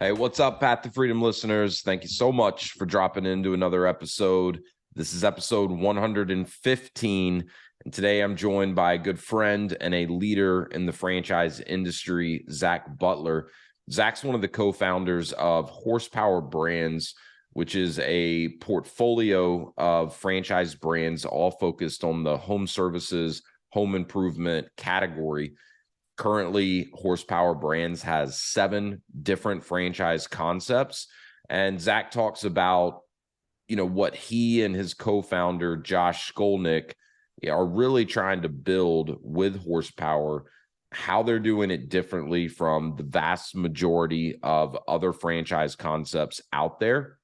Hey, what's up, Path to Freedom listeners? Thank you so much for dropping into another episode. This is episode 115, and today I'm joined by a good friend and a leader in the franchise industry, Zach Beutler. Zach's one of the co-founders of Horsepower Brands, which is a portfolio of franchise brands all focused on the home services, home improvement category. Currently, Horsepower Brands has 7 different franchise concepts. And Zach talks about, what he and his co-founder, Josh Skolnick, are really trying to build with Horsepower, how they're doing it differently from the vast majority of other franchise concepts out there.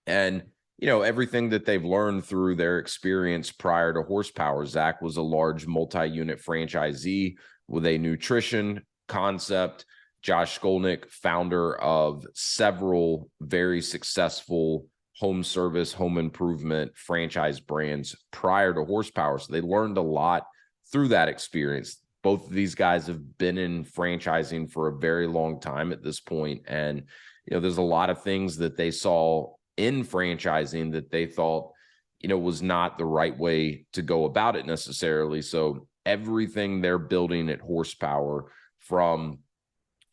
And, everything that they've learned through their experience prior to Horsepower. Zach was a large multi-unit franchisee with a nutrition concept. Josh Skolnick, founder of several very successful home service, home improvement franchise brands prior to Horsepower. So they learned a lot through that experience. Both of these guys have been in franchising for a very long time at this point. And, there's a lot of things that they saw in franchising that they thought, was not the right way to go about it necessarily. So everything they're building at Horsepower, from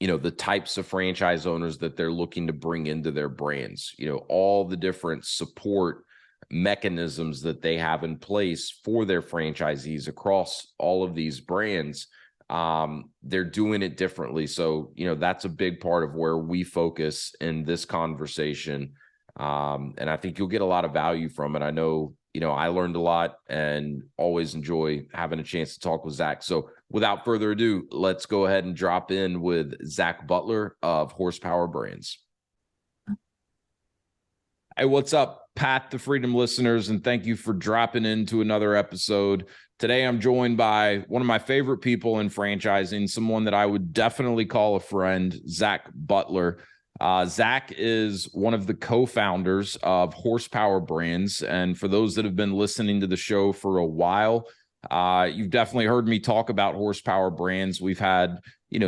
the types of franchise owners that they're looking to bring into their brands, all the different support mechanisms that they have in place for their franchisees across all of these brands, they're doing it differently. So that's a big part of where we focus in this conversation, and I think you'll get a lot of value from it. I know I learned a lot and always enjoy having a chance to talk with Zach. So without further ado, let's go ahead and drop in with Zach Beutler of Horsepower Brands. Hey, what's up, Path to Freedom listeners, and thank you for dropping into another episode. Today, I'm joined by one of my favorite people in franchising, someone that I would definitely call a friend, Zach Beutler. Zach is one of the co-founders of Horsepower Brands. And for those that have been listening to the show for a while, you've definitely heard me talk about Horsepower Brands. We've had,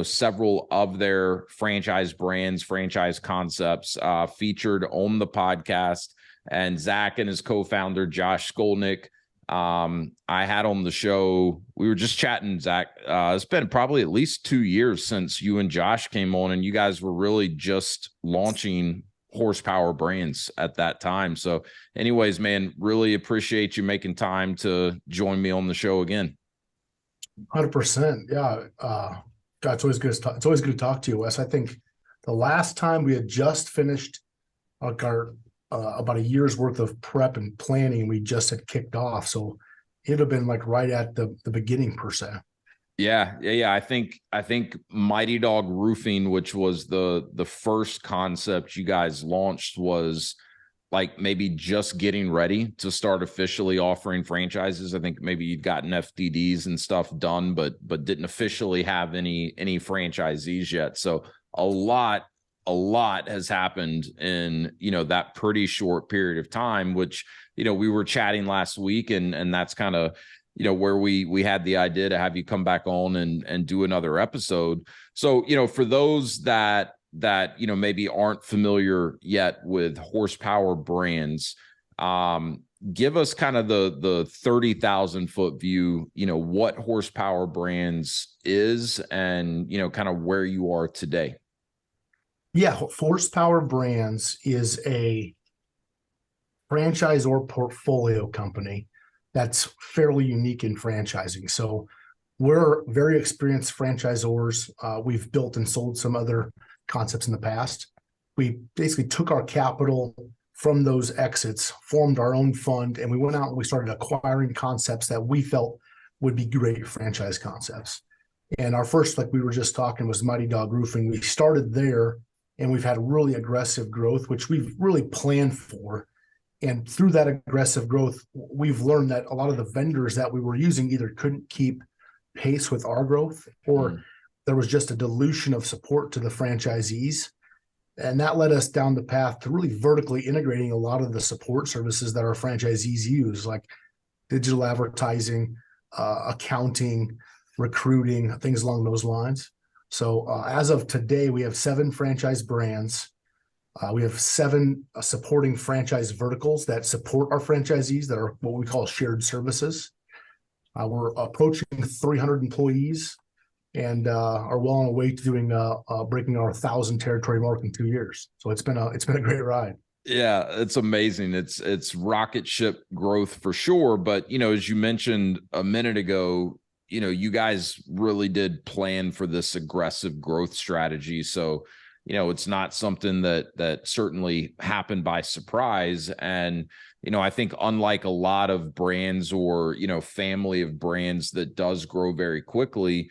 several of their franchise brands, franchise concepts featured on the podcast. And Zach and his co-founder, Josh Skolnick, I had on the show. We were just chatting, Zach. It's been probably at least 2 years since you and Josh came on, and you guys were really just launching Horsepower Brands at that time. So anyways, man, really appreciate you making time to join me on the show again. 100%. Yeah. God, it's always good to talk to you, Wes. I think the last time we had just finished our about a year's worth of prep and planning, we just had kicked off. So it'd have been like right at the beginning per se. Yeah. I think Mighty Dog Roofing, which was the first concept you guys launched, was like maybe just getting ready to start officially offering franchises. I think maybe you'd gotten FDDs and stuff done, but didn't officially have any franchisees yet. So a lot has happened in, that pretty short period of time, which, we were chatting last week, and that's kind of, where we had the idea to have you come back on and do another episode. So, for those that maybe aren't familiar yet with Horsepower Brands, give us kind of the 30,000 foot view, what Horsepower Brands is, and, kind of where you are today. Yeah, Horsepower Brands is a franchisor portfolio company that's fairly unique in franchising. So we're very experienced franchisors. We've built and sold some other concepts in the past. We basically took our capital from those exits, formed our own fund, and we went out and we started acquiring concepts that we felt would be great franchise concepts. And our first, like we were just talking, was Mighty Dog Roofing. We started there, and we've had really aggressive growth, which we've really planned for. And through that aggressive growth, we've learned that a lot of the vendors that we were using either couldn't keep pace with our growth, or there was just a dilution of support to the franchisees. And that led us down the path to really vertically integrating a lot of the support services that our franchisees use, like digital advertising, accounting, recruiting, things along those lines. So as of today, we have 7 franchise brands, We have 7 supporting franchise verticals that support our franchisees that are what we call shared services. We're approaching 300 employees and are well on our way to doing breaking our 1,000 territory mark in 2 years. So it's been a great ride. Yeah, it's amazing. It's rocket ship growth for sure. But, as you mentioned a minute ago, you guys really did plan for this aggressive growth strategy. So, it's not something that certainly happened by surprise. And, I think unlike a lot of brands or, family of brands that does grow very quickly,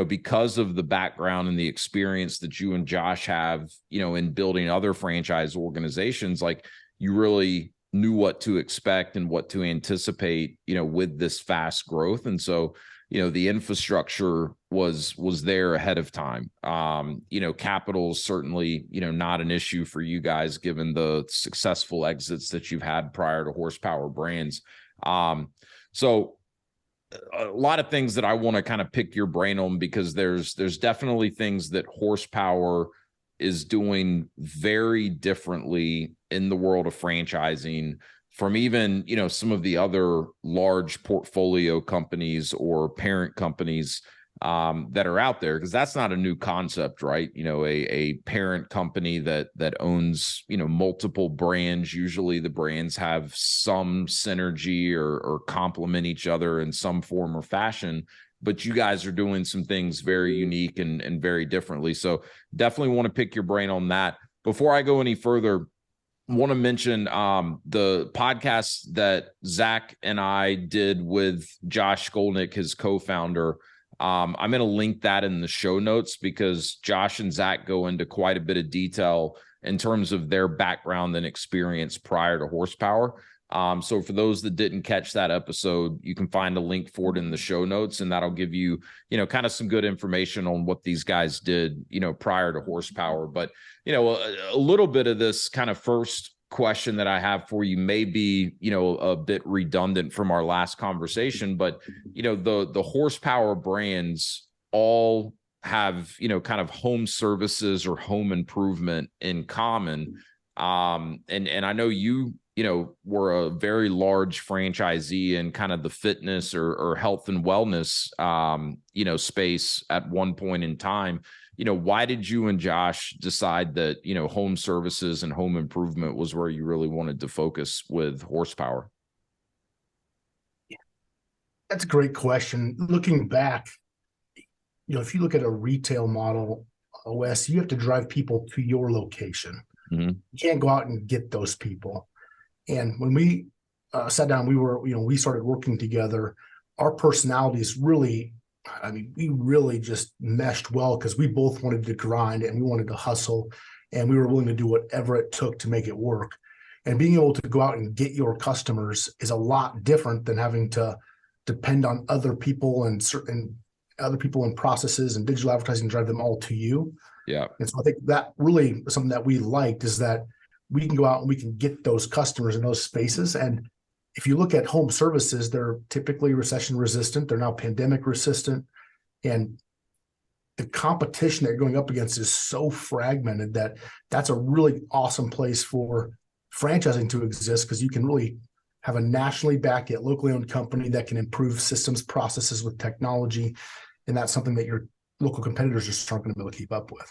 because of the background and the experience that you and Josh have, in building other franchise organizations, like you really knew what to expect and what to anticipate, with this fast growth. And so, the infrastructure was there ahead of time. Capital is certainly, not an issue for you guys, given the successful exits that you've had prior to Horsepower Brands. So a lot of things that I want to kind of pick your brain on, because there's definitely things that Horsepower is doing very differently in the world of franchising from even, some of the other large portfolio companies or parent companies that are out there, because that's not a new concept, right? A parent company that owns, multiple brands. Usually the brands have some synergy or complement each other in some form or fashion, but you guys are doing some things very unique and very differently. So definitely want to pick your brain on that. Before I go any further, I want to mention the podcast that Zach and I did with Josh Skolnick, his co-founder. I'm going to link that in the show notes, because Josh and Zach go into quite a bit of detail in terms of their background and experience prior to Horsepower. So for those that didn't catch that episode, you can find a link for it in the show notes, and that'll give you, kind of some good information on what these guys did, prior to Horsepower. But, a little bit of this kind of first question that I have for you may be, a bit redundant from our last conversation, but, the Horsepower brands all have, kind of home services or home improvement in common. And I know you were a very large franchisee in kind of the fitness or health and wellness, space at one point in time. Why did you and Josh decide that, home services and home improvement was where you really wanted to focus with Horsepower? That's a great question. Looking back, if you look at a retail model, Wes, you have to drive people to your location. Mm-hmm. You can't go out and get those people. And when we sat down, we started working together. Our personalities really, we really just meshed well, because we both wanted to grind and we wanted to hustle, and we were willing to do whatever it took to make it work. And being able to go out and get your customers is a lot different than having to depend on other people and certain other people and processes and digital advertising, drive them all to you. Yeah. And so I think that really something that we liked is that we can go out and we can get those customers in those spaces. And if you look at home services, they're typically recession resistant. They're now pandemic resistant. And the competition that you're going up against is so fragmented that that's a really awesome place for franchising to exist, because you can really have a nationally backed yet locally owned company that can improve systems, processes with technology. And that's something that your local competitors just aren't going to be able to keep up with.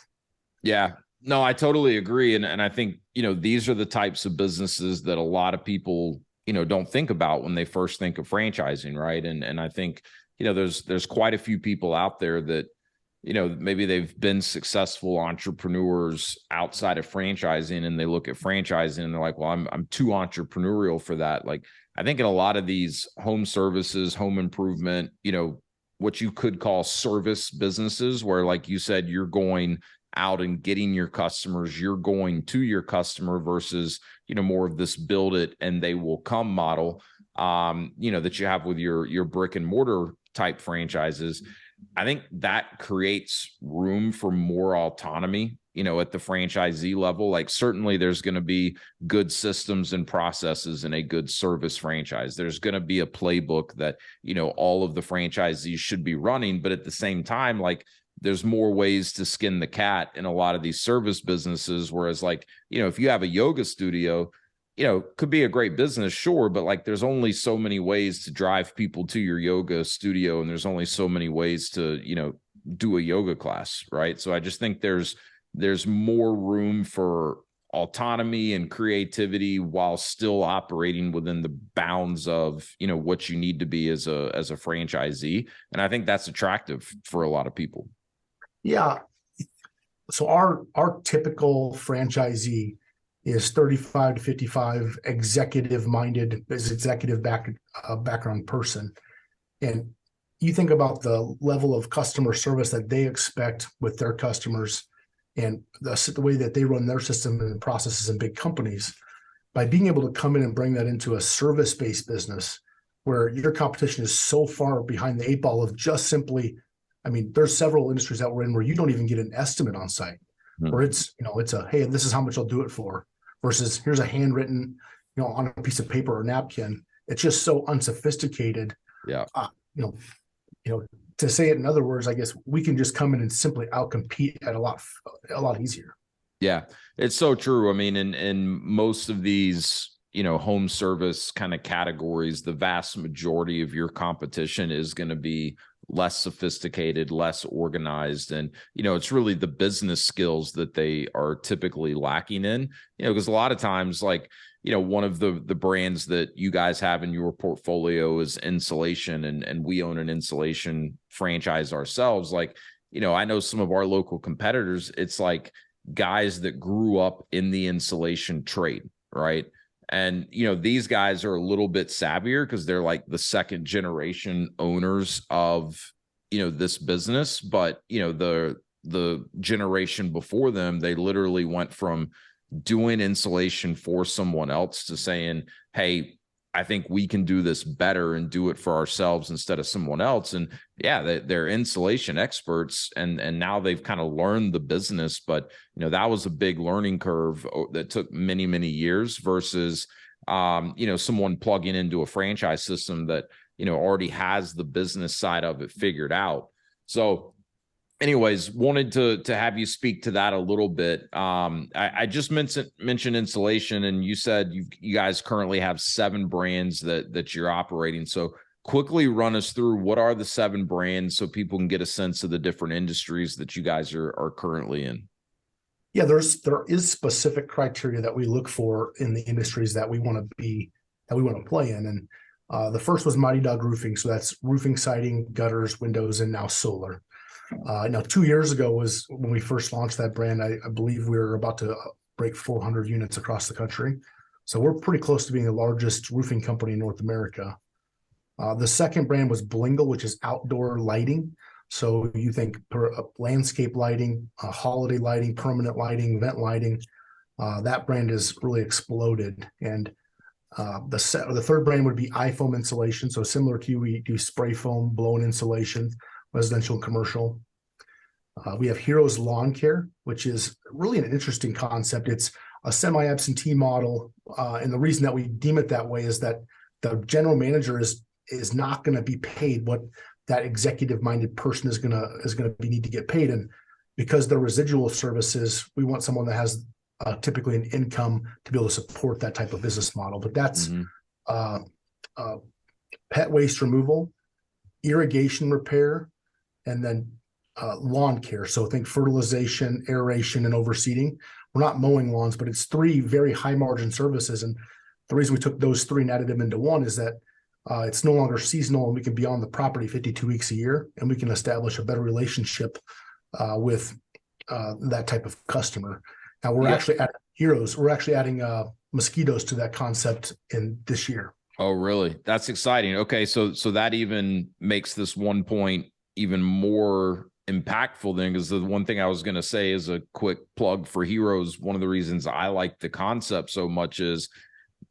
Yeah, no, I totally agree. And I think, these are the types of businesses that a lot of people, don't think about when they first think of franchising. Right. And I think, there's quite a few people out there that, maybe they've been successful entrepreneurs outside of franchising, and they look at franchising and they're like, well, I'm too entrepreneurial for that. Like, I think in a lot of these home services, home improvement, what you could call service businesses, where, like you said, you're going out and getting your customers, you're going to your customer, versus, more of this build it and they will come model, that you have with your brick and mortar type franchises. I think that creates room for more autonomy, at the franchisee level. Like, certainly there's going to be good systems and processes in a good service franchise. There's going to be a playbook that, all of the franchisees should be running. But at the same time, like, there's more ways to skin the cat in a lot of these service businesses. Whereas like, if you have a yoga studio, could be a great business, sure, but like there's only so many ways to drive people to your yoga studio, and there's only so many ways to, do a yoga class, right? So I just think there's more room for autonomy and creativity while still operating within the bounds of, what you need to be as a franchisee. And I think that's attractive for a lot of people. Yeah. So our typical franchisee is 35 to 55, executive background person. And you think about the level of customer service that they expect with their customers and the way that they run their system and processes in big companies. By being able to come in and bring that into a service-based business where your competition is so far behind the eight ball of just simply, there's several industries that we're in where you don't even get an estimate on site, where it's a, hey, this is how much I'll do it for, versus here's a handwritten, on a piece of paper or napkin. It's just so unsophisticated. Yeah. To say it in other words, I guess we can just come in and simply outcompete at a lot easier. Yeah, it's so true. In most of these, home service kind of categories, the vast majority of your competition is going to be less sophisticated, less organized. And, it's really the business skills that they are typically lacking in, because a lot of times, like, one of the brands that you guys have in your portfolio is insulation, and we own an insulation franchise ourselves. Like, I know some of our local competitors, it's like guys that grew up in the insulation trade, right? And, these guys are a little bit savvier because they're like the second generation owners of, this business. But, the generation before them, they literally went from doing insulation for someone else to saying, hey, I think we can do this better and do it for ourselves instead of someone else. And yeah, they're insulation experts, and now they've kind of learned the business. But, that was a big learning curve that took many, many years versus, someone plugging into a franchise system that, already has the business side of it figured out. So anyways, wanted to have you speak to that a little bit. I just mentioned insulation, and you said you guys currently have 7 brands that you're operating. So quickly run us through what are the 7 brands so people can get a sense of the different industries that you guys are currently in. Yeah, there is specific criteria that we look for in the industries that we want to play in. And the first was Mighty Dog Roofing. So that's roofing, siding, gutters, windows, and now solar. Now, 2 years ago was when we first launched that brand. I believe we were about to break 400 units across the country. So we're pretty close to being the largest roofing company in North America. The second brand was Blingle, which is outdoor lighting. So you think landscape lighting, holiday lighting, permanent lighting, vent lighting. That brand has really exploded. And the third brand would be iFoam Insulation. So similar to you, we do spray foam, blown insulation, residential and commercial. We have Heroes Lawn Care, which is really an interesting concept. It's a semi-absentee model. And the reason that we deem it that way is that the general manager is not going to be paid what that executive-minded person is going to need to get paid. And because they're residual services, we want someone that has typically an income to be able to support that type of business model. But that's pet waste removal, irrigation repair, and then lawn care. So think fertilization, aeration, and overseeding. We're not mowing lawns, but it's 3 very high margin services. And the reason we took those 3 and added them into one is that it's no longer seasonal, and we can be on the property 52 weeks a year, and we can establish a better relationship with that type of customer. Now we're actually at Heroes. We're actually adding mosquitoes to that concept in this year. Oh, really? That's exciting. Okay, so that even makes this 1 point even more impactful then, because the one thing I was going to say is a quick plug for Heroes. One of the reasons I like the concept so much is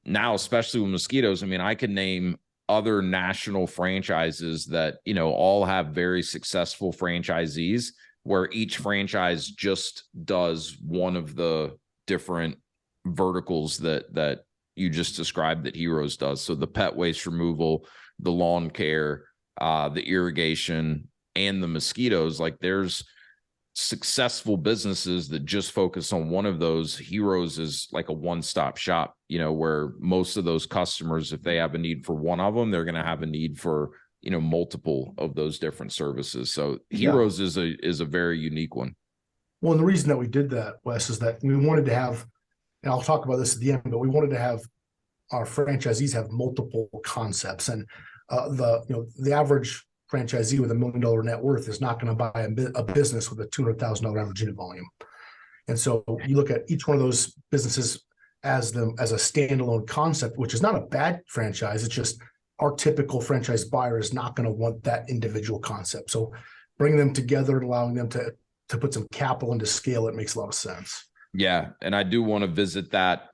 now, especially with mosquitoes, I can name other national franchises that, all have very successful franchisees where each franchise just does one of the different verticals that you just described that Heroes does. So the pet waste removal, the lawn care, the irrigation, and the mosquitoes. Like there's successful businesses that just focus on one of those. Heroes is like a one-stop shop, where most of those customers, if they have a need for one of them, they're going to have a need for, multiple of those different services. So Heroes is a very unique one. Well, and the reason that we did that, Wes, is that we wanted to have, and I'll talk about this at the end, but we wanted to have our franchisees have multiple concepts. And the average franchisee with $1 million net worth is not going to buy a business with a $200,000 average unit volume. And so you look at each one of those businesses as a standalone concept, which is not a bad franchise. It's just our typical franchise buyer is not going to want that individual concept. So bringing them together and allowing them to put some capital into scale, it makes a lot of sense. Yeah, and I do want to visit that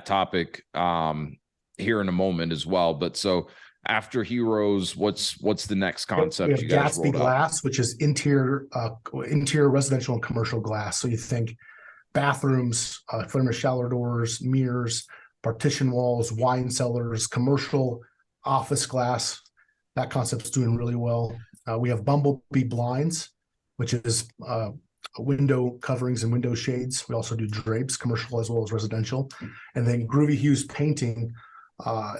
topic here in a moment as well. But so after Heroes, what's the next concept you guys rolled out? Gatsby Glass, which is interior residential and commercial glass. So you think bathrooms, furnished shower doors, mirrors, partition walls, wine cellars, commercial office glass. That concept's doing really well. We have Bumblebee Blinds, which is window coverings and window shades. We also do drapes, commercial as well as residential. And then Groovy Hues Painting.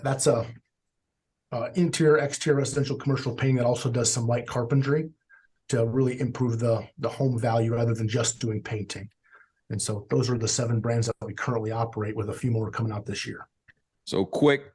That's a interior, exterior, residential, commercial painting that also does some light carpentry to really improve the home value rather than just doing painting. And so those are the 7 brands that we currently operate, with a few more coming out this year. So quick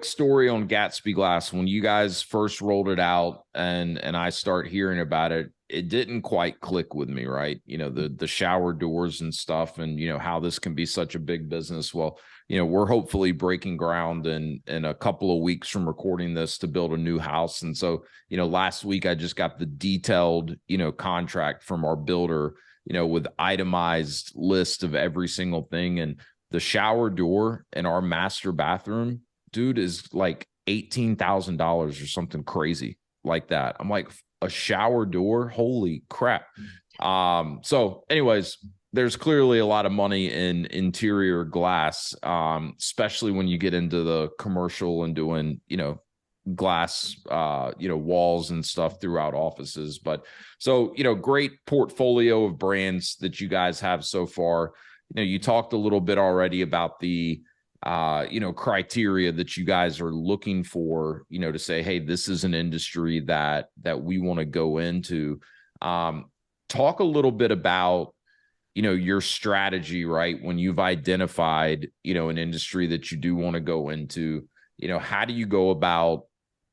story on Gatsby Glass. When you guys first rolled it out and I start hearing about it, it didn't quite click with me, right? The shower doors and stuff, and how this can be such a big business. Well, we're hopefully breaking ground in a couple of weeks from recording this to build a new house. And so, last week I just got the detailed, contract from our builder, with itemized list of every single thing. And the shower door in our master bathroom, dude, is like $18,000 or something crazy like that. I'm like, a shower door? Holy crap. So anyways, there's clearly a lot of money in interior glass, especially when you get into the commercial and doing, glass, walls and stuff throughout offices. But so, great portfolio of brands that you guys have so far. You talked a little bit already about the criteria that you guys are looking for, to say, hey, this is an industry that we want to go into. Talk a little bit about, your strategy, right? When you've identified, an industry that you do want to go into, how do you go about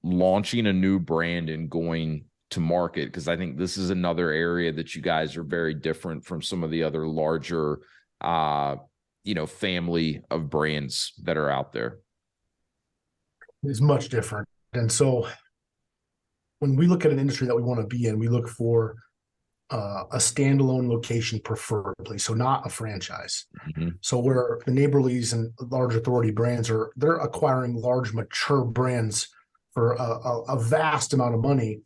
launching a new brand and going to market? Because I think this is another area that you guys are very different from some of the other larger, family of brands that are out there. It's much different. And so when we look at an industry that we want to be in, we look for a standalone location, preferably, so not a franchise. Mm-hmm. So where the Neighborlies and large authority brands they're acquiring large, mature brands for a vast amount of money,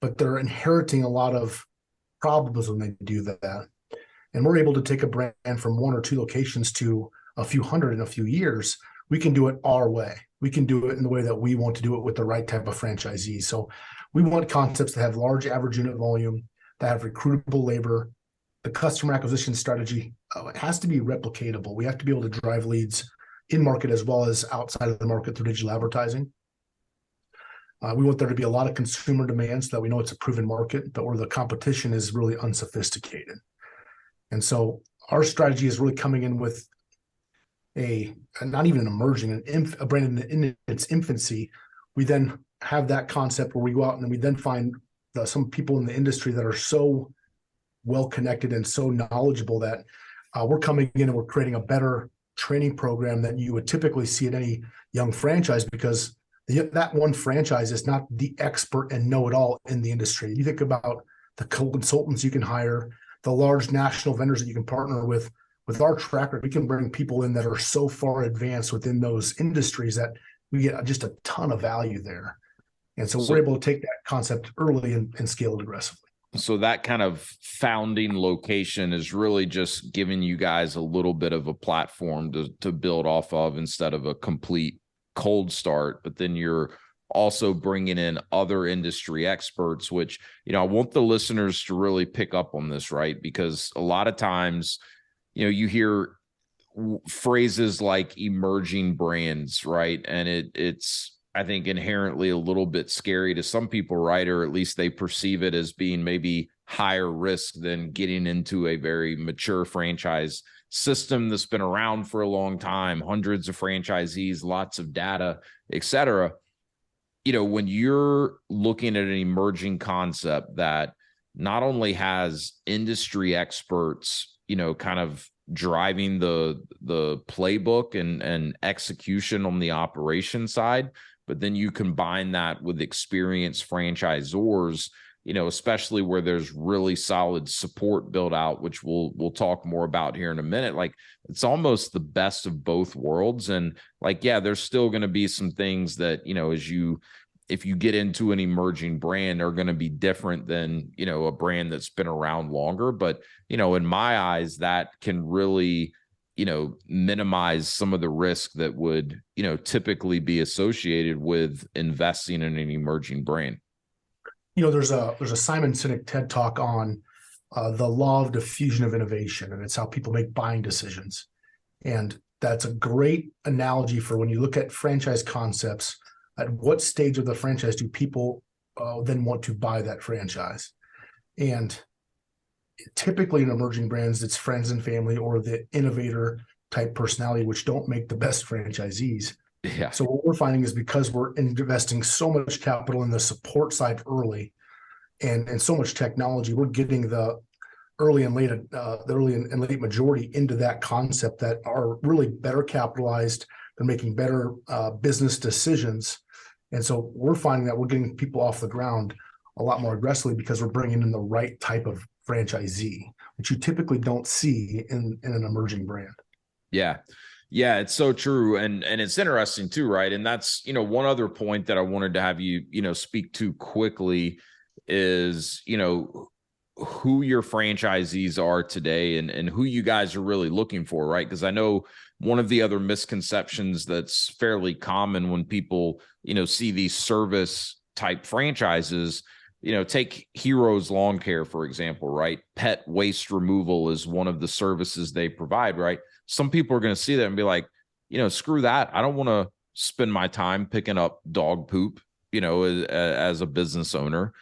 but they're inheriting a lot of problems when they do that. And we're able to take a brand from 1 or 2 locations to a few hundred in a few years. We can do it our way. We can do it in the way that we want to do it with the right type of franchisee. So we want concepts that have large average unit volume, that have recruitable labor. The customer acquisition strategy it has to be replicatable. We have to be able to drive leads in market as well as outside of the market through digital advertising. We want there to be a lot of consumer demand so that we know it's a proven market, but where the competition is really unsophisticated. And so our strategy is really coming in with not even an emerging, a brand in its infancy. We then have that concept where we go out and we then find some people in the industry that are so well connected and so knowledgeable that we're coming in and we're creating a better training program than you would typically see at any young franchise, because that one franchise is not the expert and know-it-all in the industry. You think about the consultants you can hire, the large national vendors that you can partner with our track record, we can bring people in that are so far advanced within those industries that we get just a ton of value there. And so we're able to take that concept early and scale it aggressively. So that kind of founding location is really just giving you guys a little bit of a platform to build off of instead of a complete cold start, but then you're also bringing in other industry experts, which, I want the listeners to really pick up on this, right? Because a lot of times, you hear phrases like emerging brands, right? And it's, I think, inherently a little bit scary to some people, right? Or at least they perceive it as being maybe higher risk than getting into a very mature franchise system that's been around for a long time, hundreds of franchisees, lots of data, et cetera. When you're looking at an emerging concept that not only has industry experts, kind of driving the playbook and execution on the operation side, but then you combine that with experienced franchisors, especially where there's really solid support built out, which we'll talk more about here in a minute. Like, it's almost the best of both worlds. And like, yeah, there's still going to be some things that, if you get into an emerging brand, are going to be different than, a brand that's been around longer. But, in my eyes, that can really, minimize some of the risk that would, typically be associated with investing in an emerging brand. There's a Simon Sinek TED talk on the law of diffusion of innovation, and it's how people make buying decisions. And that's a great analogy for when you look at franchise concepts. At what stage of the franchise do people then want to buy that franchise? And typically in emerging brands, it's friends and family or the innovator type personality, which don't make the best franchisees. Yeah. So what we're finding is because we're investing so much capital in the support side early and so much technology, we're getting the early and late majority into that concept that are really better capitalized. They're making better business decisions. And so we're finding that we're getting people off the ground a lot more aggressively because we're bringing in the right type of franchisee, which you typically don't see in an emerging brand. Yeah. Yeah, it's so true. And it's interesting too, right? And that's, one other point that I wanted to have you, speak to quickly is, who your franchisees are today and who you guys are really looking for, right? Because I know one of the other misconceptions that's fairly common when people, see these service type franchises, take Heroes Lawn Care, for example, right? Pet waste removal is one of the services they provide, right? Some people are going to see that and be like, screw that. I don't want to spend my time picking up dog poop, as a business owner.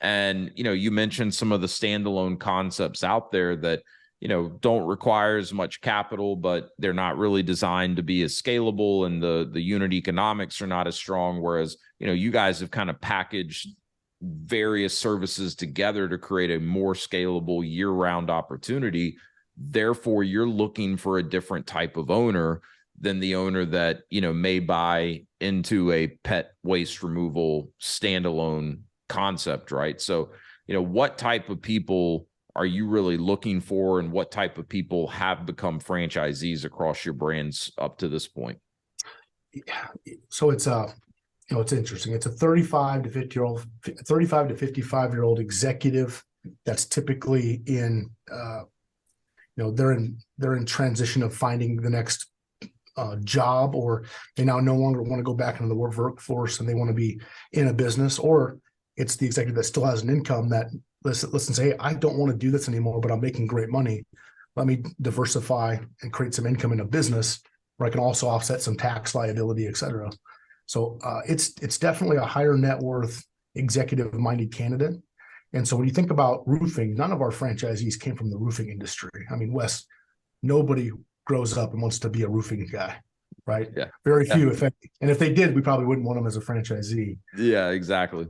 And, you mentioned some of the standalone concepts out there that, don't require as much capital, but they're not really designed to be as scalable, and the unit economics are not as strong. Whereas, you guys have kind of packaged various services together to create a more scalable year-round opportunity. Therefore, you're looking for a different type of owner than the owner that, may buy into a pet waste removal standalone concept, right? So, what type of people are you really looking for, and what type of people have become franchisees across your brands up to this point? So it's it's interesting. It's a 35 to 55-year-old executive that's typically in they're in transition of finding the next job, or they now no longer want to go back into the workforce and they want to be in a business, or it's the executive that still has an income that listen, say, hey, I don't want to do this anymore, but I'm making great money. Let me diversify and create some income in a business where I can also offset some tax liability, et cetera. So it's definitely a higher net worth executive-minded candidate. And so when you think about roofing, none of our franchisees came from the roofing industry. I mean, Wes, nobody grows up and wants to be a roofing guy, right? Yeah. Very few. And if they did, we probably wouldn't want them as a franchisee. Yeah, exactly.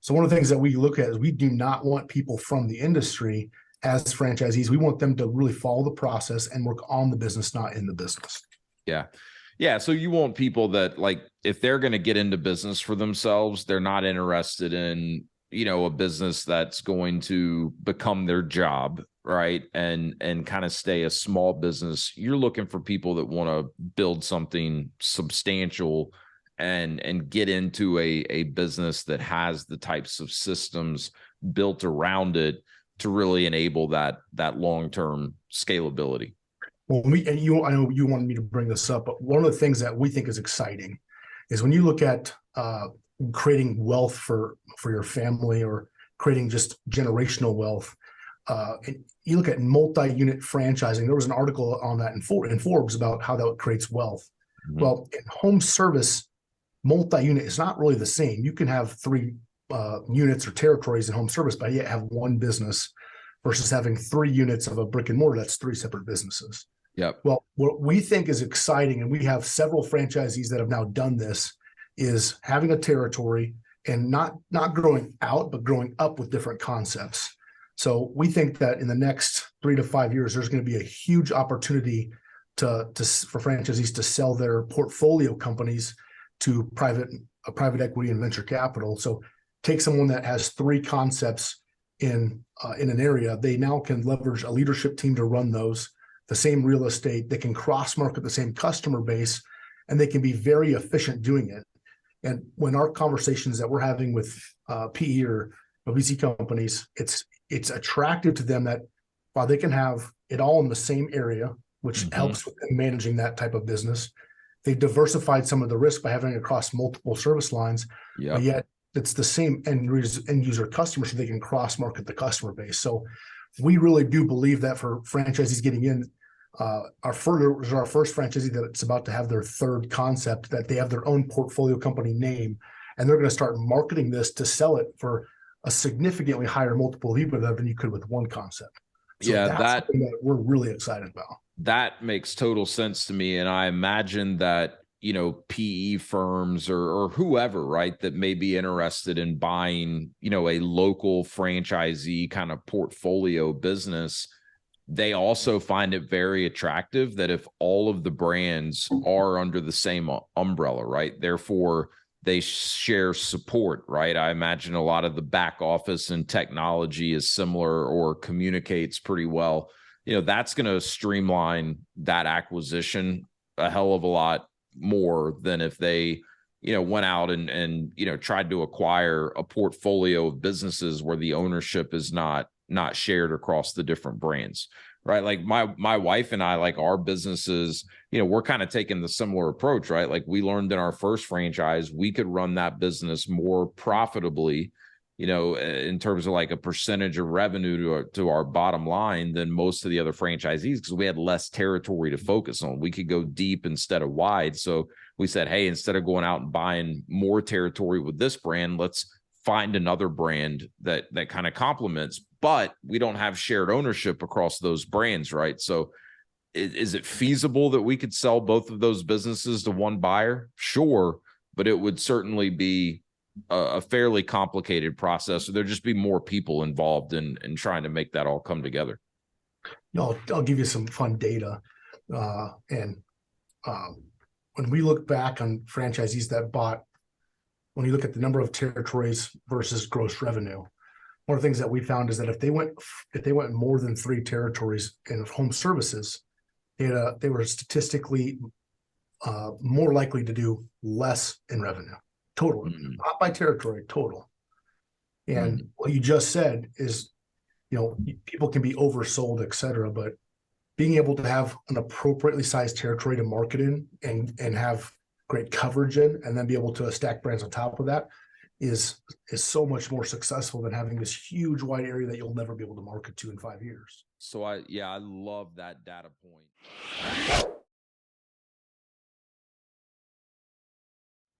So one of the things that we look at is we do not want people from the industry as franchisees. We want them to really follow the process and work on the business, not in the business. Yeah. Yeah. So you want people that, like, if they're going to get into business for themselves, they're not interested in, a business that's going to become their job, right? And kind of stay a small business. You're looking for people that want to build something substantial and get into a business that has the types of systems built around it to really enable that long-term scalability. Well, I know you wanted me to bring this up, but one of the things that we think is exciting is when you look at creating wealth for your family, or creating just generational wealth. And you look at multi-unit franchising. There was an article on that in Forbes about how that creates wealth. Mhm. Well, in home service, multi-unit is not really the same. You can have three units or territories in home service, but yet have one business, versus having 3 units of a brick and mortar. That's 3 separate businesses. Yep. Well, what we think is exciting, and we have several franchisees that have now done this, is having a territory and not growing out, but growing up with different concepts. So we think that in the next 3 to 5 years, there's going to be a huge opportunity for franchisees to sell their portfolio companies to private equity and venture capital. So take someone that has 3 concepts in an area, they now can leverage a leadership team to run those, the same real estate. They can cross market the same customer base, and they can be very efficient doing it. And when our conversations that we're having with PE or VC companies, it's attractive to them that while they can have it all in the same area, which helps with them managing that type of business, they've diversified some of the risk by having it across multiple service lines, but yet it's the same end user customer, so they can cross market the customer base. So we really do believe that for franchisees getting in, our first franchisee that's about to have their 3rd concept, that they have their own portfolio company name, and they're going to start marketing this to sell it for a significantly higher multiple of EBITDA than you could with one concept. So that's something that we're really excited about. That makes total sense to me. And I imagine that, PE firms or whoever, right, that may be interested in buying, a local franchisee kind of portfolio business, they also find it very attractive that if all of the brands are under the same umbrella, right, therefore they share support, right? I imagine a lot of the back office and technology is similar or communicates pretty well. That's going to streamline that acquisition a hell of a lot more than if they, went out and tried to acquire a portfolio of businesses where the ownership is not shared across the different brands, right? Like my wife and I, like our businesses, we're kind of taking the similar approach, right? Like we learned in our first franchise, we could run that business more profitably, in terms of like a percentage of revenue to our bottom line than most of the other franchisees, because we had less territory to focus on. We could go deep instead of wide. So we said, hey, instead of going out and buying more territory with this brand, let's find another brand that kind of complements, but we don't have shared ownership across those brands, right? So is it feasible that we could sell both of those businesses to one buyer? Sure, but it would certainly be a fairly complicated process. So there'd just be more people involved in trying to make that all come together. I'll give you some fun data. When we look back on franchisees that bought, when you look at the number of territories versus gross revenue, one of the things that we found is that if they went more than 3 territories in home services, they were statistically more likely to do less in revenue, total, not by territory, total. And what you just said is, people can be oversold, et cetera, but being able to have an appropriately sized territory to market in and have great coverage in, and then be able to stack brands on top of that is so much more successful than having this huge wide area that you'll never be able to market to in 5 years. So I love that data point.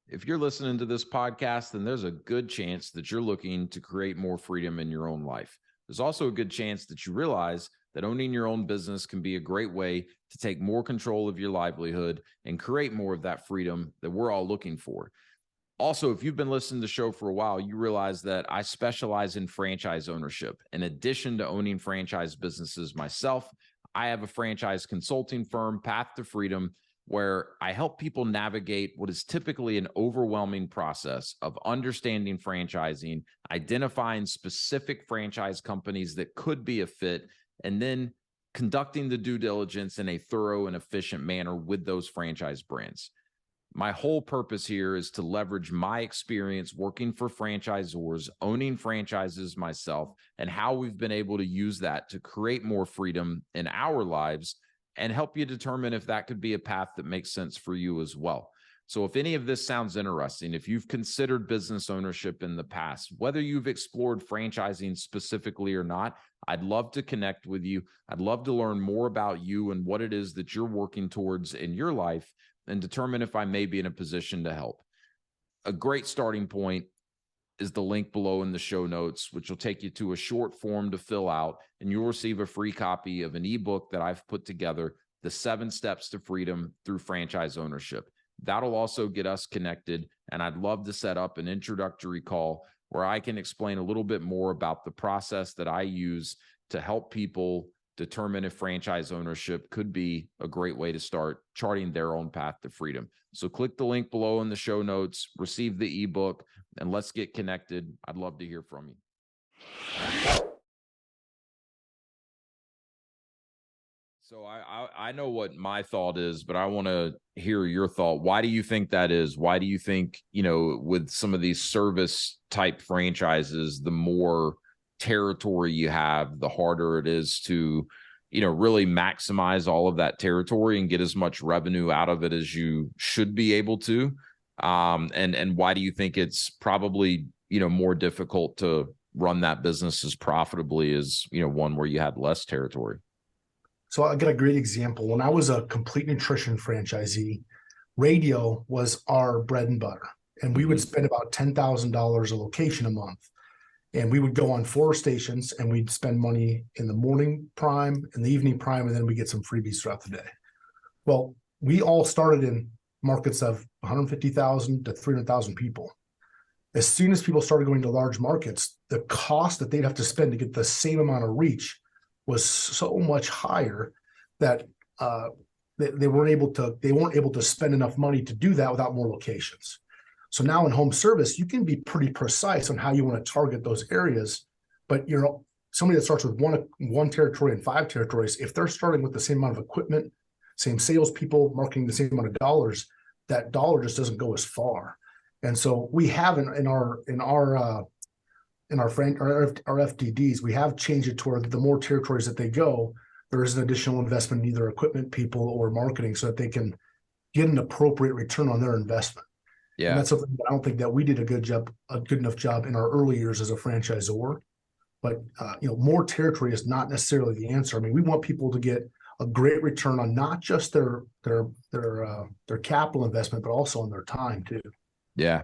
If you're listening to this podcast, then there's a good chance that you're looking to create more freedom in your own life. There's also a good chance that you realize that owning your own business can be a great way to take more control of your livelihood and create more of that freedom that we're all looking for. Also, if you've been listening to the show for a while, you realize that I specialize in franchise ownership. In addition to owning franchise businesses myself, I have a franchise consulting firm, Path to Freedom, where I help people navigate what is typically an overwhelming process of understanding franchising, identifying specific franchise companies that could be a fit, and then conducting the due diligence in a thorough and efficient manner with those franchise brands. My whole purpose here is to leverage my experience working for franchisors, owning franchises myself, and how we've been able to use that to create more freedom in our lives and help you determine if that could be a path that makes sense for you as well. So if any of this sounds interesting, if you've considered business ownership in the past, whether you've explored franchising specifically or not, I'd love to connect with you. I'd love to learn more about you and what it is that you're working towards in your life and determine if I may be in a position to help. A great starting point is the link below in the show notes, which will take you to a short form to fill out, and you'll receive a free copy of an ebook that I've put together, The 7 Steps to Freedom Through Franchise Ownership. That'll also get us connected, and I'd love to set up an introductory call where I can explain a little bit more about the process that I use to help people determine if franchise ownership could be a great way to start charting their own path to freedom. So click the link below in the show notes, receive the ebook, and let's get connected. I'd love to hear from you. So I know what my thought is, but I want to hear your thought. Why do you think that is? Why do you think, with some of these service type franchises, the more territory you have, the harder it is to, really maximize all of that territory and get as much revenue out of it as you should be able to? And why do you think it's probably, more difficult to run that business as profitably as, one where you had less territory? So I got a great example. When I was a complete nutrition franchisee, radio was our bread and butter. And we would spend about $10,000 a location a month. And we would go on 4 stations and we'd spend money in the morning prime and the evening prime, and then we get some freebies throughout the day. Well, we all started in markets of 150,000 to 300,000 people. As soon as people started going to large markets, the cost that they'd have to spend to get the same amount of reach was so much higher that they weren't able to spend enough money to do that without more locations. So now in home service, you can be pretty precise on how you want to target those areas. But somebody that starts with one territory and 5 territories, if they're starting with the same amount of equipment, same salespeople, marketing the same amount of dollars, that dollar just doesn't go as far. And so we have in our FDDs, we have changed it toward the more territories that they go, there is an additional investment in either equipment, people, or marketing so that they can get an appropriate return on their investment. Yeah. And that's something that I don't think that we did a good enough job in our early years as a franchisor. But more territory is not necessarily the answer. I mean, we want people to get a great return on not just their capital investment, but also on their time too. Yeah.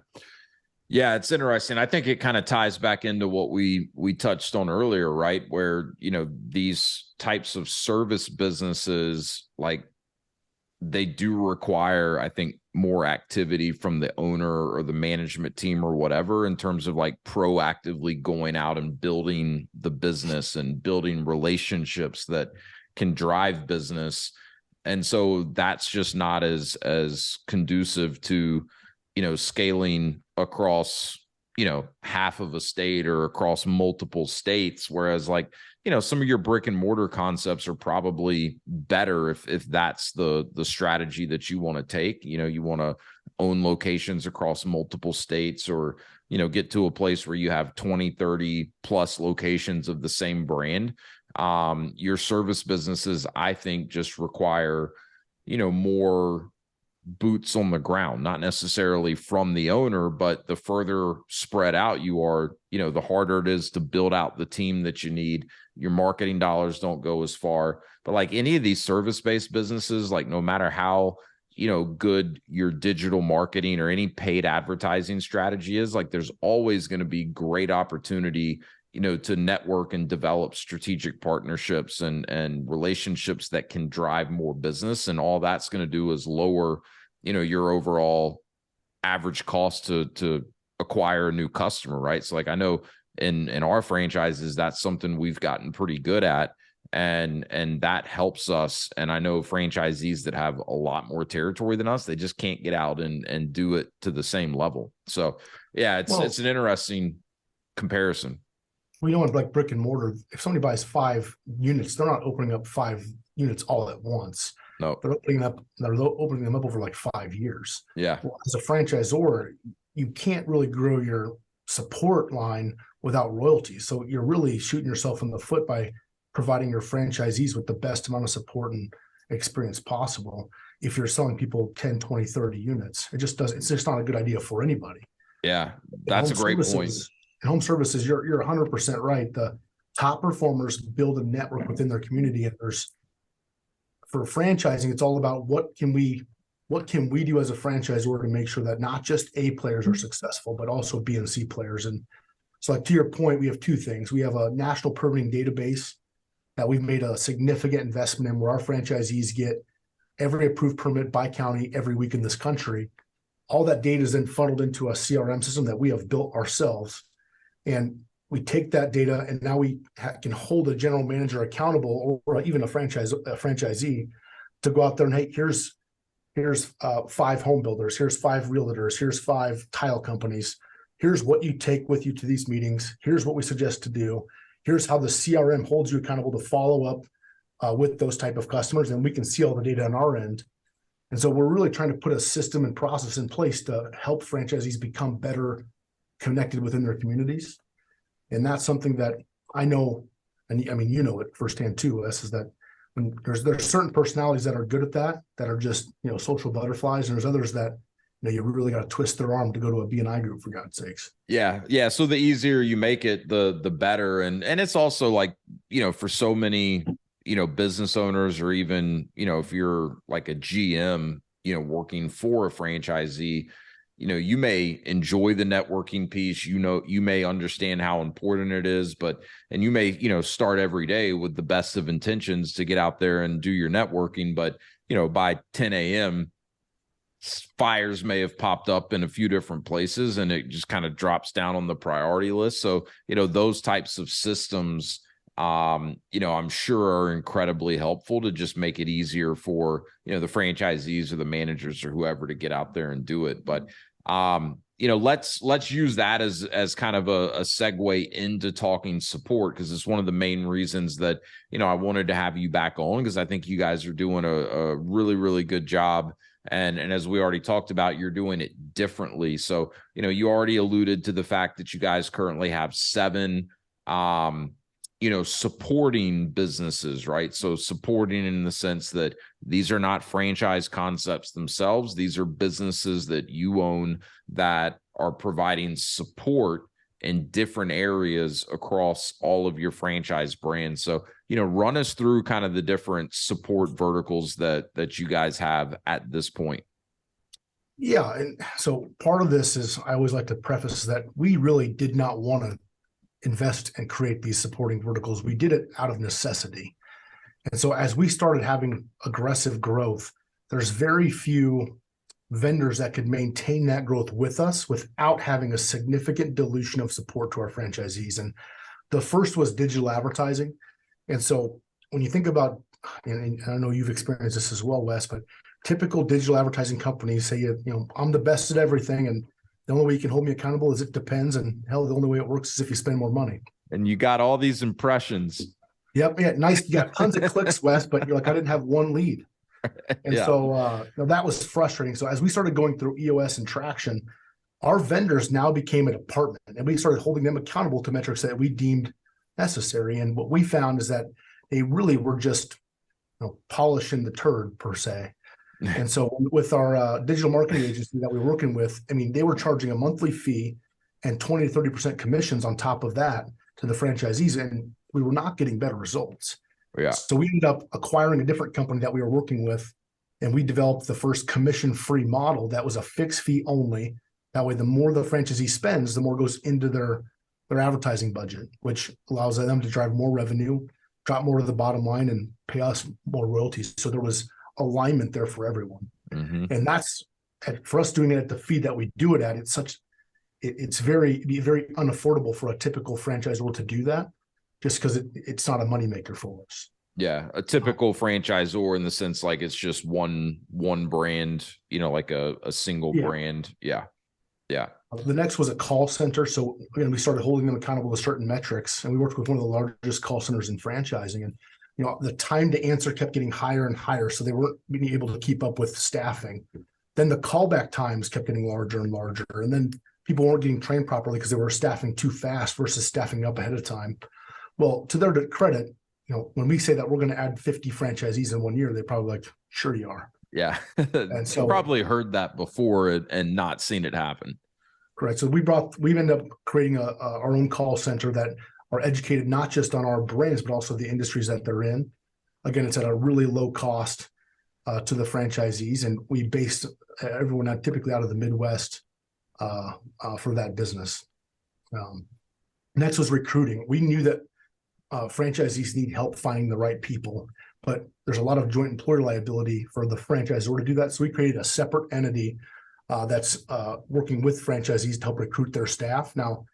Yeah, it's interesting. I think it kind of ties back into what we touched on earlier, right? Where, these types of service businesses, like, they do require, I think, more activity from the owner or the management team or whatever, in terms of like proactively going out and building the business and building relationships that can drive business. And so that's just not as conducive to, scaling across, half of a state or across multiple states. Whereas like, some of your brick and mortar concepts are probably better if that's the strategy that you want to take. You want to own locations across multiple states, or, get to a place where you have 20, 30 plus locations of the same brand. Your service businesses, I think, just require, more boots on the ground, not necessarily from the owner, but the further spread out you are, the harder it is to build out the team that you need. Your marketing dollars don't go as far. But like any of these service-based businesses, like no matter how, good your digital marketing or any paid advertising strategy is, like there's always going to be great opportunity, to network and develop strategic partnerships and relationships that can drive more business. And all that's going to do is lower, your overall average cost to acquire a new customer, right? So like, I know in our franchises, that's something we've gotten pretty good at, and that helps us. And I know franchisees that have a lot more territory than us, they just can't get out and do it to the same level. So yeah, it's an interesting comparison. We know in like brick and mortar, if somebody buys 5 units, they're not opening up 5 units all at once. No, they're opening them up over like 5 years. Yeah. Well, as a franchisor, you can't really grow your support line without royalties. So you're really shooting yourself in the foot by providing your franchisees with the best amount of support and experience possible. if you're selling people 10, 20, 30 units. It's just not a good idea for anybody. Yeah, that's a great point. In home services, you're 100% right. The top performers build a network within their community, and for franchising, it's all about what can we do as a franchisor to make sure that not just A players are successful, but also B and C players. And so, like, to your point, we have two things. We have a national permitting database that we've made a significant investment in, where our franchisees get every approved permit by county every week in this country. All that data is then funneled into a CRM system that we have built ourselves. And we take that data, and now we can hold a general manager accountable, or even a franchisee, to go out there and, hey, here's 5 home builders, here's 5 realtors, here's 5 tile companies. Here's what you take with you to these meetings. Here's what we suggest to do. Here's how the CRM holds you accountable to follow up with those type of customers, and we can see all the data on our end. And so we're really trying to put a system and process in place to help franchisees become better connected within their communities. And that's something that I know, and I mean, you know it firsthand too, Wes, is that when there's certain personalities that are good at that are just, social butterflies, and there's others that, you really got to twist their arm to go to a B&I group, for God's sakes. Yeah. So the easier you make it, the better. And it's also like, for so many, business owners, or even, if you're like a GM, working for a franchisee, you may enjoy the networking piece, you may understand how important it is, and you may, start every day with the best of intentions to get out there and do your networking. But, by 10 a.m., fires may have popped up in a few different places, and it just kind of drops down on the priority list. So, those types of systems, I'm sure are incredibly helpful to just make it easier for, the franchisees or the managers or whoever to get out there and do it. But, let's use that as kind of a segue into talking support, because it's one of the main reasons that, I wanted to have you back on, because I think you guys are doing a really, really good job. And as we already talked about, you're doing it differently. So, you already alluded to the fact that you guys currently have 7, supporting businesses, right? So supporting in the sense that these are not franchise concepts themselves. These are businesses that you own that are providing support in different areas across all of your franchise brands. So, run us through kind of the different support verticals that you guys have at this point. Yeah. And so part of this is, I always like to preface that we really did not want to invest and create these supporting verticals. We did it out of necessity. And so as we started having aggressive growth, there's very few vendors that could maintain that growth with us without having a significant dilution of support to our franchisees. And the first was digital advertising. And so when you think about, and I know you've experienced this as well, Wes, but typical digital advertising companies say, I'm the best at everything, and the only way you can hold me accountable is it depends. And hell, the only way it works is if you spend more money. And you got all these impressions. Yep. Yeah. Nice. You got tons of clicks, Wes, but you're like, I didn't have one lead. And so that was frustrating. So as we started going through EOS and Traction, our vendors now became a department, and we started holding them accountable to metrics that we deemed necessary. And what we found is that they really were just polishing the turd, per se. And so with our digital marketing agency that we were working with, they were charging a monthly fee and 20 to 30% commissions on top of that to the franchisees, and we were not getting better results. Yeah. So we ended up acquiring a different company that we were working with, and we developed the first commission-free model that was a fixed fee only. That way, the more the franchisee spends, the more goes into their advertising budget, which allows them to drive more revenue, drop more to the bottom line, and pay us more royalties. So there was alignment there for everyone. Mm-hmm. And that's, for us doing it at the fee that we do it at, it's very unaffordable for a typical franchisor to do that, just because it's not a moneymaker for us. Yeah, a typical franchisor in the sense like it's just one brand, like a single brand. Yeah. The next was a call center. So we started holding them accountable to certain metrics, and we worked with one of the largest call centers in franchising. And the time to answer kept getting higher and higher, so they weren't being able to keep up with staffing. Then the callback times kept getting larger and larger, and then people weren't getting trained properly because they were staffing too fast versus staffing up ahead of time. Well, to their credit, when we say that we're going to add 50 franchisees in 1 year, they're probably like, sure you are. Yeah. And You so, probably heard that before and not seen it happen. correct. So we ended up creating our own call center that are educated not just on our brands, but also the industries that they're in. Again, it's at a really low cost to the franchisees, and we based everyone out typically out of the Midwest for that business. Next was recruiting. We knew that franchisees need help finding the right people, but there's a lot of joint employer liability for the franchisor to do that. So we created a separate entity that's working with franchisees to help recruit their staff. Now,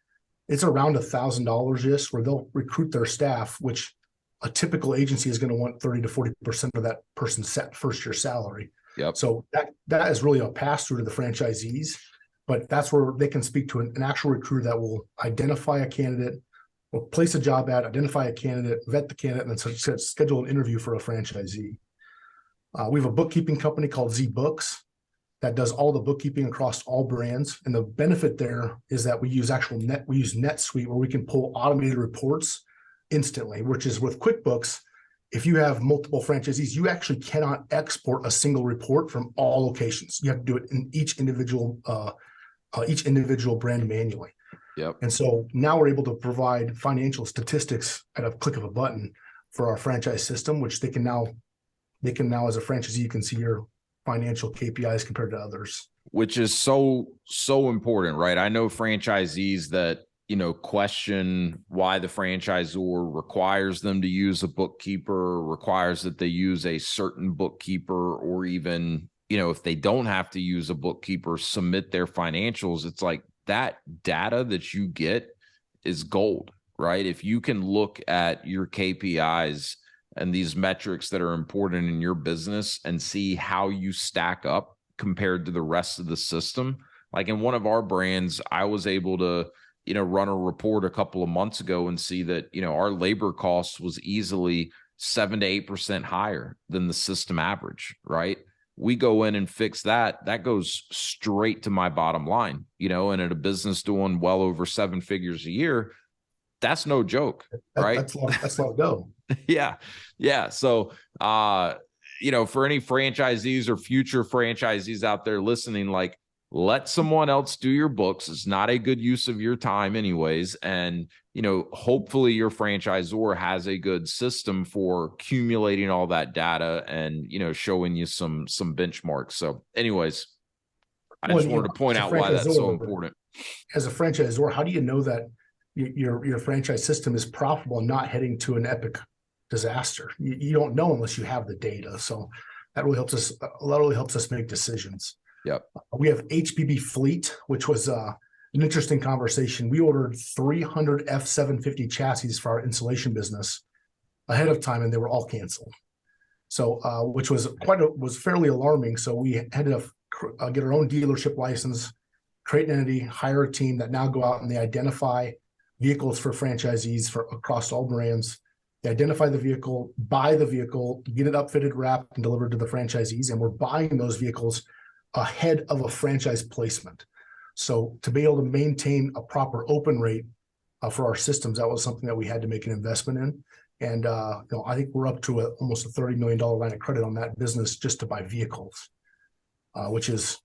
it's around $1,000 just where they'll recruit their staff, which a typical agency is going to want 30 to 40% of that person's first year salary. Yep. So that is really a pass through to the franchisees, but that's where they can speak to an actual recruiter that will identify a candidate, or place a job ad, identify a candidate, vet the candidate, and then schedule an interview for a franchisee. We have a bookkeeping company called Z Books that does all the bookkeeping across all brands. And the benefit there is that we use NetSuite, where we can pull automated reports instantly, which is with QuickBooks. If you have multiple franchisees, you actually cannot export a single report from all locations. You have to do it in each individual brand manually. Yep. And so now we're able to provide financial statistics at a click of a button for our franchise system, which they can now, as a franchisee, you can see your financial KPIs compared to others. Which is so important, right? I know franchisees that, question why the franchisor requires them to use a bookkeeper, requires that they use a certain bookkeeper, or even, if they don't have to use a bookkeeper, submit their financials. It's like that data that you get is gold, right? If you can look at your KPIs and these metrics that are important in your business and see how you stack up compared to the rest of the system. Like in one of our brands, I was able to, run a report a couple of months ago and see that, our labor costs was easily 7 to 8% higher than the system average, right? We go in and fix that. That goes straight to my bottom line, and at a business doing well over 7 figures a year, that's no joke, right? That's let go. Yeah. Yeah. So, for any franchisees or future franchisees out there listening, like, let someone else do your books. It's not a good use of your time anyways. And, hopefully your franchisor has a good system for accumulating all that data and, showing you some benchmarks. So anyways, I just wanted to point out why that's so important. As a franchisor, how do you know that your franchise system is profitable and not heading to an epic disaster? You don't know unless you have the data. So that really helps us. That really helps us make decisions. Yep. We have HBB Fleet, which was an interesting conversation. We ordered 300 F750 chassis for our insulation business ahead of time, and they were all canceled. So, which was fairly alarming. So we had to get our own dealership license, create an entity, hire a team that now go out and they identify vehicles for franchisees across all brands. They identify the vehicle, buy the vehicle, get it upfitted, wrapped, and delivered to the franchisees. And we're buying those vehicles ahead of a franchise placement. So to be able to maintain a proper open rate for our systems, that was something that we had to make an investment in. And I think we're up to almost a $30 million line of credit on that business just to buy vehicles, which is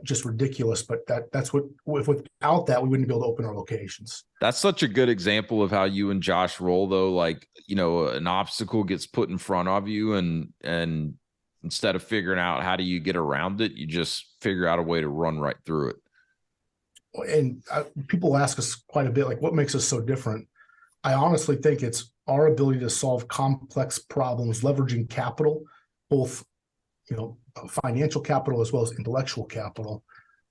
just ridiculous. But that's what, without that, we wouldn't be able to open our locations. That's such a good example of how you and Josh roll, though. Like, an obstacle gets put in front of you, and instead of figuring out how do you get around it, you just figure out a way to run right through it. And people ask us quite a bit, like, what makes us so different? I honestly think it's our ability to solve complex problems, leveraging capital, both, financial capital as well as intellectual capital.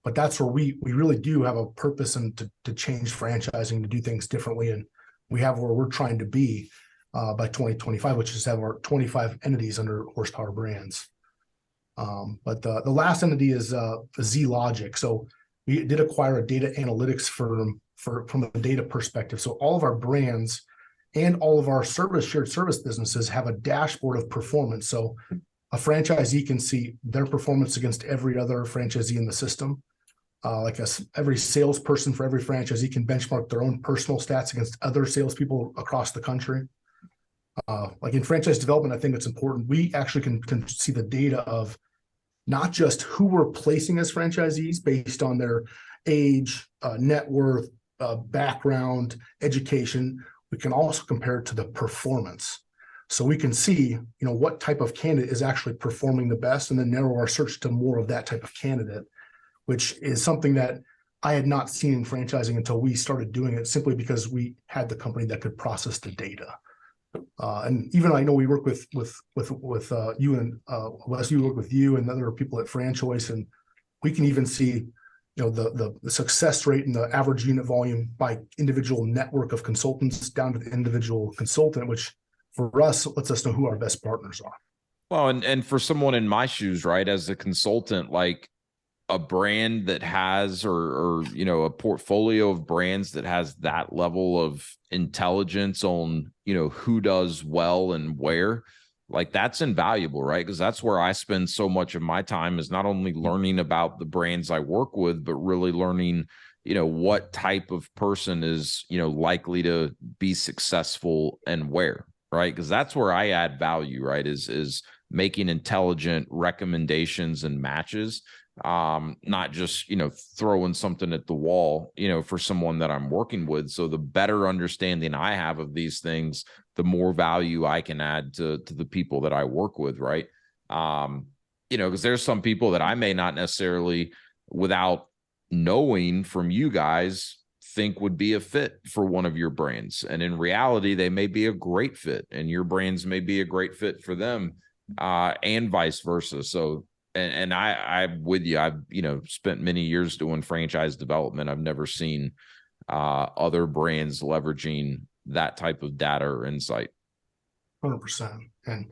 But that's where we really do have a purpose and to change franchising, to do things differently. And we have where we're trying to be by 2025, which is have our 25 entities under Horsepower Brands. But the last entity is Z Logic. So we did acquire a data analytics firm from a data perspective. So all of our brands and all of our shared service businesses have a dashboard of performance. So a franchisee can see their performance against every other franchisee in the system. Every salesperson for every franchisee can benchmark their own personal stats against other salespeople across the country. Like in franchise development, I think it's important. We actually can see the data of not just who we're placing as franchisees based on their age, net worth, background, education. We can also compare it to the performance. So we can see, what type of candidate is actually performing the best, and then narrow our search to more of that type of candidate, which is something that I had not seen in franchising until we started doing it, simply because we had the company that could process the data. And even I know we work with you and Wes, you work with you and other people at FranChoice, and we can even see, the success rate and the average unit volume by individual network of consultants down to the individual consultant, which for us lets us know who our best partners are. Well, and for someone in my shoes, right, as a consultant, like a brand that has, or a portfolio of brands that has that level of intelligence on, who does well and where, like that's invaluable, right? Because that's where I spend so much of my time, is not only learning about the brands I work with, but really learning, what type of person is, likely to be successful and where, right? Because that's where I add value, right? Is making intelligent recommendations and matches, not just, throwing something at the wall, for someone that I'm working with. So the better understanding I have of these things, the more value I can add to the people that I work with, right? Because there's some people that I may not necessarily, without knowing from you guys, think would be a fit for one of your brands. And in reality, they may be a great fit, and your brands may be a great fit for them, and vice versa. So, and I'm with you. I've, spent many years doing franchise development. I've never seen other brands leveraging that type of data or insight. 100%. And,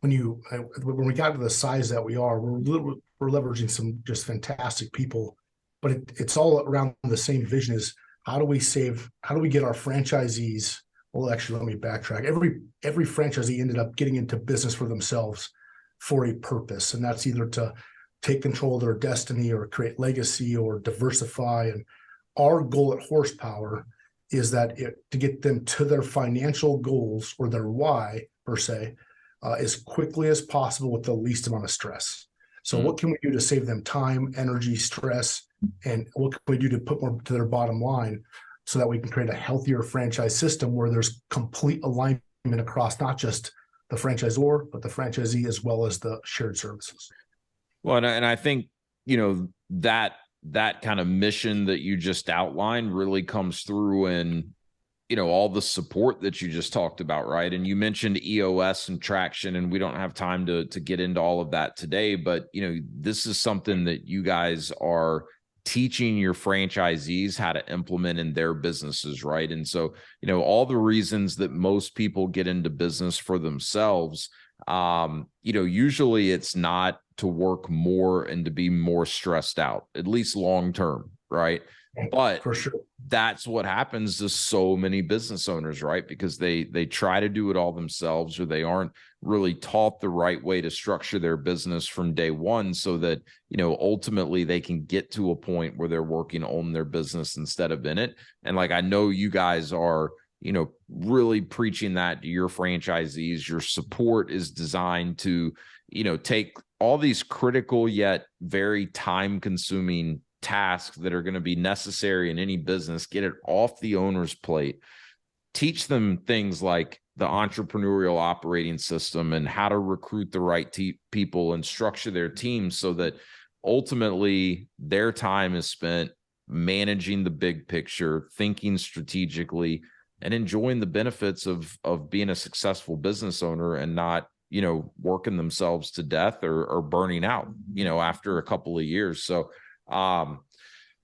when we got to the size that we are, we're leveraging some just fantastic people, but it's all around the same vision: is how do we get our franchisees? Well, actually, let me backtrack. Every franchisee ended up getting into business for themselves for a purpose, and that's either to take control of their destiny or create legacy or diversify. And our goal at Horsepower is that to get them to their financial goals, or their why per se, as quickly as possible with the least amount of stress. So what can we do to save them time, energy, stress, and what can we do to put more to their bottom line, so that we can create a healthier franchise system where there's complete alignment across not just the franchisor, but the franchisee, as well as the shared services. Well, and I think, that kind of mission that you just outlined really comes through in, all the support that you just talked about, right? And you mentioned EOS and traction, and we don't have time to get into all of that today, but, this is something that you guys are teaching your franchisees how to implement in their businesses, right? And so, all the reasons that most people get into business for themselves, usually it's not to work more and to be more stressed out, at least long term, right? But for sure, that's what happens to so many business owners, right? Because they try to do it all themselves, or they aren't really taught the right way to structure their business from day one, so that, ultimately they can get to a point where they're working on their business instead of in it. And like, I know you guys are, really preaching that to your franchisees. Your support is designed to, take all these critical yet very time consuming tasks that are going to be necessary in any business, get it off the owner's plate, teach them things like the entrepreneurial operating system and how to recruit the right people and structure their teams, so that ultimately their time is spent managing the big picture, thinking strategically, and enjoying the benefits of being a successful business owner, and not, working themselves to death or burning out, after a couple of years. So,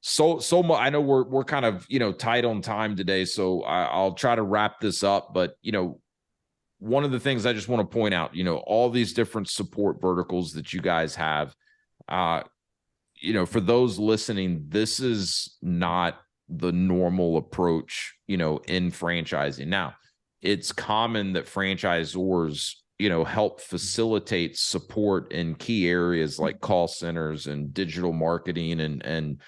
so I know we're kind of, tight on time today, so I'll try to wrap this up. But, one of the things I just want to point out, all these different support verticals that you guys have, for those listening, this is not the normal approach, in franchising. Now, it's common that franchisors, help facilitate support in key areas like call centers and digital marketing and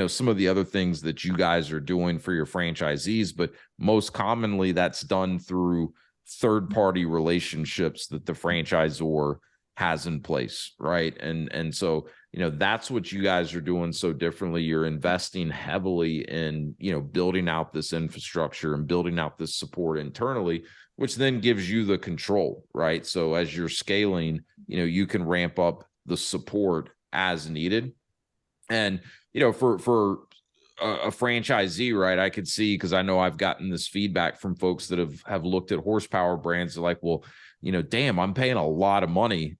some of the other things that you guys are doing for your franchisees. But most commonly, that's done through third-party relationships that the franchisor has in place, right? And so, that's what you guys are doing so differently. You're investing heavily in, building out this infrastructure and building out this support internally, which then gives you the control, right? So as you're scaling, you can ramp up the support as needed. And, for a franchisee, right, I could see, because I know I've gotten this feedback from folks that have looked at horsepower brands. They're like, well, damn, I'm paying a lot of money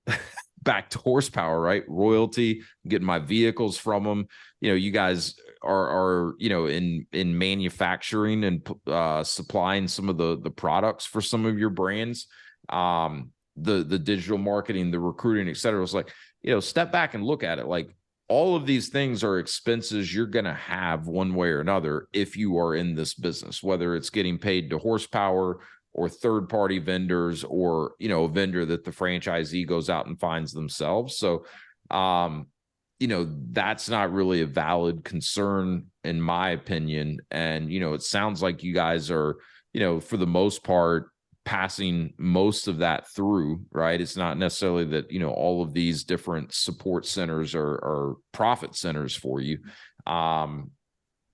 back to horsepower, right? Royalty, getting my vehicles from them. You guys are in manufacturing and supplying some of the products for some of your brands, the digital marketing, the recruiting, et cetera. It's like, step back and look at it. Like, all of these things are expenses you're going to have one way or another if you are in this business, whether it's getting paid to horsepower or third-party vendors, or, a vendor that the franchisee goes out and finds themselves. So, that's not really a valid concern in my opinion. And, it sounds like you guys are, for the most part, passing most of that through, right? It's not necessarily that, all of these different support centers are profit centers for you.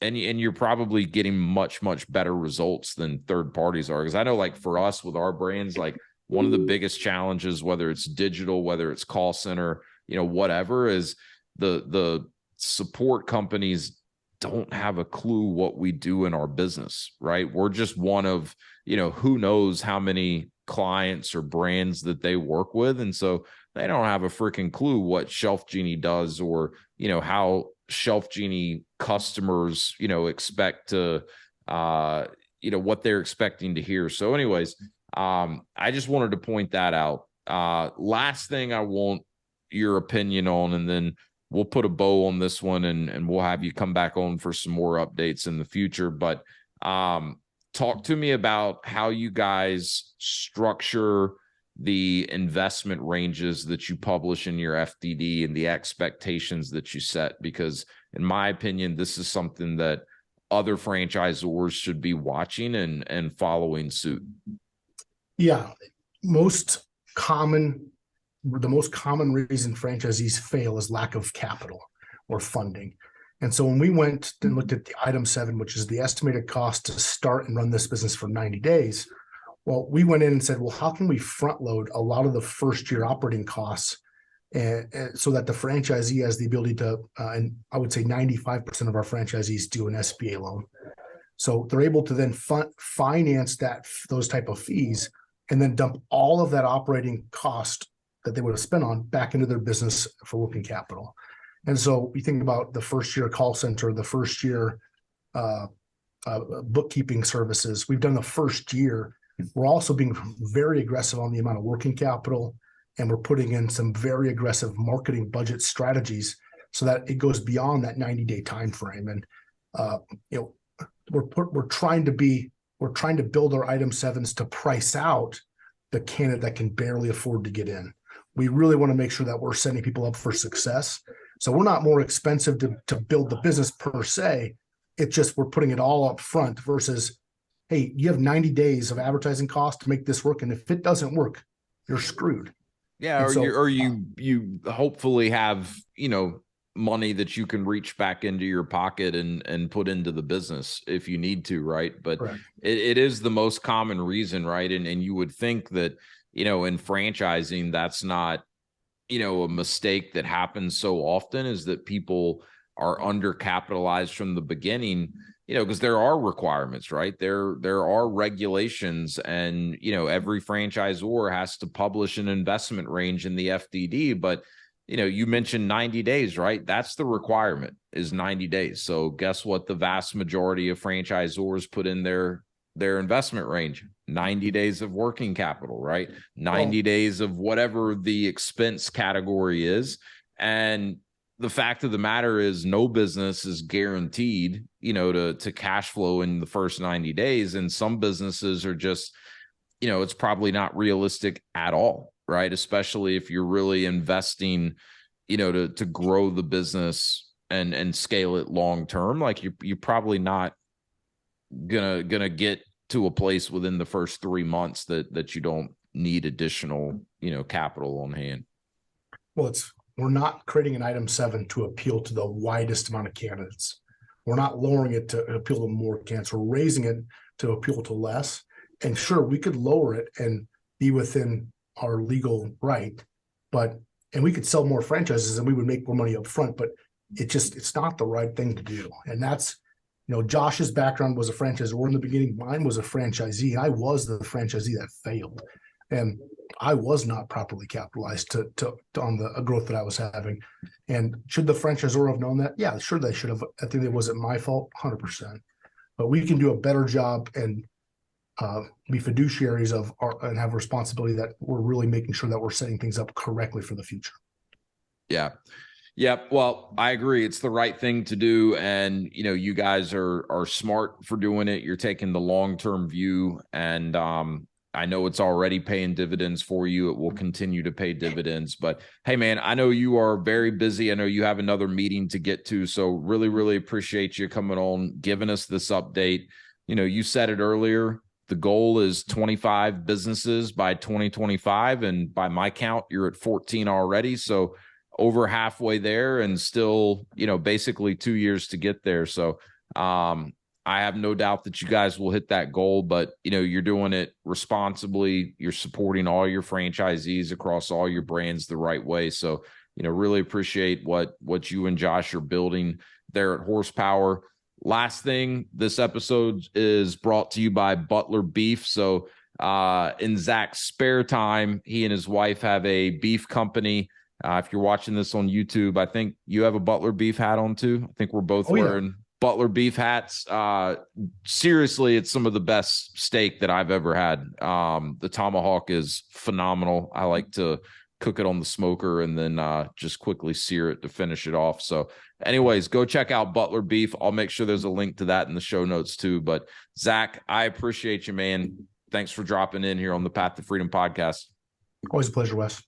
And you're probably getting much, much better results than third parties are. Because I know, like, for us with our brands, like, one of the biggest challenges, whether it's digital, whether it's call center, whatever, is the support companies don't have a clue what we do in our business, right? We're just one of, who knows how many clients or brands that they work with. And so they don't have a freaking clue what Shelf Genie does, or, how Shelf Genie customers, expect to, what they're expecting to hear. So anyways, I just wanted to point that out. Last thing I want your opinion on, and then we'll put a bow on this one, and we'll have you come back on for some more updates in the future. But talk to me about how you guys structure the investment ranges that you publish in your FDD and the expectations that you set, because in my opinion, this is something that other franchisors should be watching and following suit. Yeah. The most common reason franchisees fail is lack of capital or funding. And so when we went and looked at the item 7, which is the estimated cost to start and run this business for 90 days, well, we went in and said, well, how can we front load a lot of the first year operating costs, and so that the franchisee has the ability to, and I would say 95% of our franchisees do an SBA loan. So they're able to then finance those type of fees, and then dump all of that operating cost that they would have spent on back into their business for working capital. And so we think about the first year call center, the first year bookkeeping services. We've done the first year. We're also being very aggressive on the amount of working capital, and we're putting in some very aggressive marketing budget strategies so that it goes beyond that 90-day time frame. And we're trying to build our item 7s to price out the candidate that can barely afford to get in. We really want to make sure that we're setting people up for success. So we're not more expensive to build the business per se. It's just we're putting it all up front versus, hey, you have 90 days of advertising costs to make this work, and if it doesn't work, you're screwed. Yeah, you hopefully have, money that you can reach back into your pocket and put into the business if you need to, right? But it is the most common reason, right? And you would think that, in franchising, that's not, a mistake that happens so often, is that people are undercapitalized from the beginning, because there are requirements, right? There are regulations, and, every franchisor has to publish an investment range in the FDD. But, you mentioned 90 days, right? That's the requirement, is 90 days. So guess what? The vast majority of franchisors put in their investment range, 90 days of working capital, right? 90 days of whatever the expense category is. And the fact of the matter is, no business is guaranteed, to cash flow in the first 90 days. And some businesses are just, it's probably not realistic at all, right? Especially if you're really investing, to grow the business and scale it long term. Like, you're probably not gonna get to a place within the first 3 months that you don't need additional, capital on hand. Well, we're not creating an item 7 to appeal to the widest amount of candidates. We're not lowering it to appeal to more candidates. We're raising it to appeal to less. And sure, we could lower it and be within our legal right, and we could sell more franchises and we would make more money up front, but it's not the right thing to do. And that's, Josh's background was a franchisor in the beginning. Mine was a franchisee. And I was the franchisee that failed. And I was not properly capitalized on the growth that I was having. And should the franchisor have known that? Yeah, sure they should have. I think it wasn't my fault, 100%. But we can do a better job and be fiduciaries and have responsibility that we're really making sure that we're setting things up correctly for the future. Yeah. Yep. Well, I agree. It's the right thing to do. And, you guys are smart for doing it. You're taking the long-term view. And I know it's already paying dividends for you. It will continue to pay dividends. But hey, man, I know you are very busy. I know you have another meeting to get to. So really, really appreciate you coming on, giving us this update. You said it earlier. The goal is 25 businesses by 2025. And by my count, you're at 14 already. So over halfway there and still, basically 2 years to get there. So I have no doubt that you guys will hit that goal, but you're doing it responsibly. You're supporting all your franchisees across all your brands the right way. So, really appreciate what you and Josh are building there at Horsepower. Last thing, this episode is brought to you by Beutler Beef. So in Zach's spare time, he and his wife have a beef company. If you're watching this on YouTube, I think you have a Beutler Beef hat on too. I think we're both wearing Beutler Beef hats. Seriously, it's some of the best steak that I've ever had. The tomahawk is phenomenal. I like to cook it on the smoker and then just quickly sear it to finish it off. So anyways, go check out Beutler Beef. I'll make sure there's a link to that in the show notes too. But Zach, I appreciate you, man. Thanks for dropping in here on the Path to Freedom podcast. Always a pleasure, Wes.